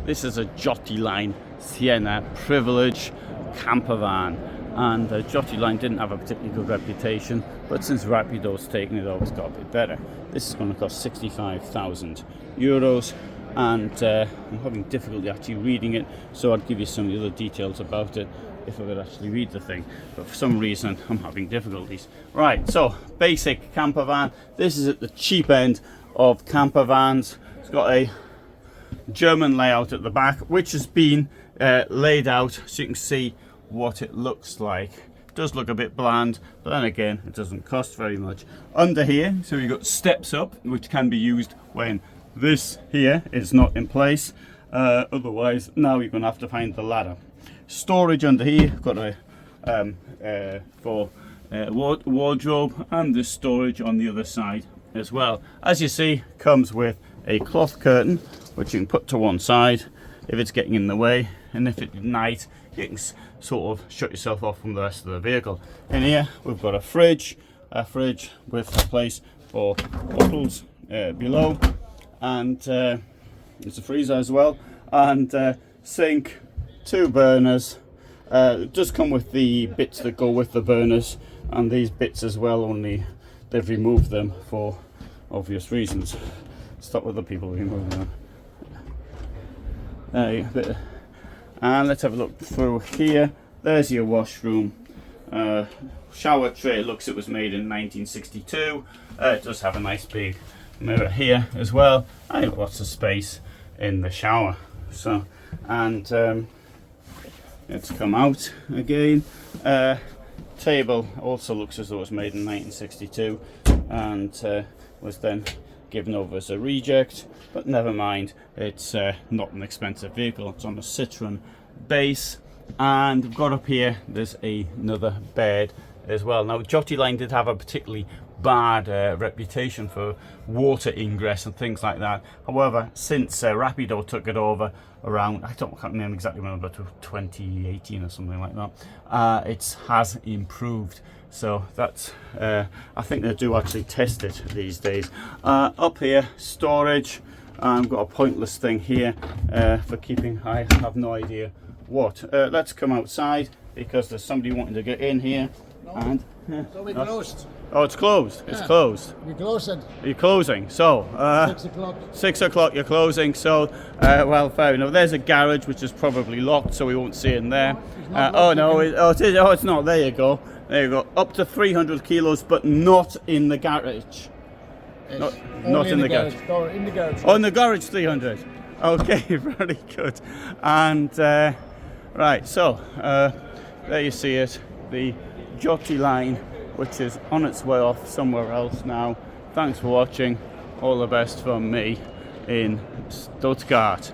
This is a Giotti Line Siena Privilege camper van, and Giotti Line didn't have a particularly good reputation, but since Rapido's taken it over, it's got a bit better. This is going to cost €65,000, and I'm having difficulty actually reading it, so I'd give you some of the other details about it if I could actually read the thing, but for some reason I'm having difficulties. Right, so basic camper van. This is at the cheap end of camper vans. It's got a German layout at the back, which has been laid out so you can see what it looks like. It does look a bit bland, but then again, it doesn't cost very much. Under here, so you've got steps up, which can be used when this here is not in place. Otherwise, now you're going to have to find the ladder. Storage under here, got a wardrobe, and the storage on the other side as well. As you see, comes with a cloth curtain, which you can put to one side if it's getting in the way, and if it's night, you can sort of shut yourself off from the rest of the vehicle. In here, we've got a fridge with a place for bottles below, and there's a freezer as well, and sink, 2 burners. It does come with the bits that go with the burners, and these bits as well, only they've removed them for obvious reasons. Stop other people removing them. And let's have a look through here. There's your washroom. Shower tray, looks it was made in 1962. It does have a nice big mirror here as well. I have lots of space in the shower. So, and let's come out again. Table also looks as though it was made in 1962 and was then given over as a reject, but never mind, it's not an expensive vehicle. It's on a Citroen base, and we've got up here, there's another bed as well. Now, Giotti Line did have a particularly bad reputation for water ingress and things like that. However, since Rapido took it over around, I can't remember exactly when, but 2018 or something like that, it has improved. So that's, I think they do actually test it these days. Up here, storage. I've got a pointless thing here for keeping, I have no idea what. Let's come outside because there's somebody wanting to get in here. No. And So we closed. oh, it's closed. It's closed. We closed it. You're closing. So 6 o'clock. 6 o'clock you're closing. So well, fair enough. There's a garage which is probably locked, so we won't see it in there. Oh no, it is. Oh, it's not. There you go. There you go. Up to 300 kilos, but not in the garage. Yes. Not in the garage. In the garage. Oh, in the garage 300. Okay, very good. And right, so there you see it, the Giotti Line, which is on its way off somewhere else now. Thanks for watching. All the best from me in Stuttgart.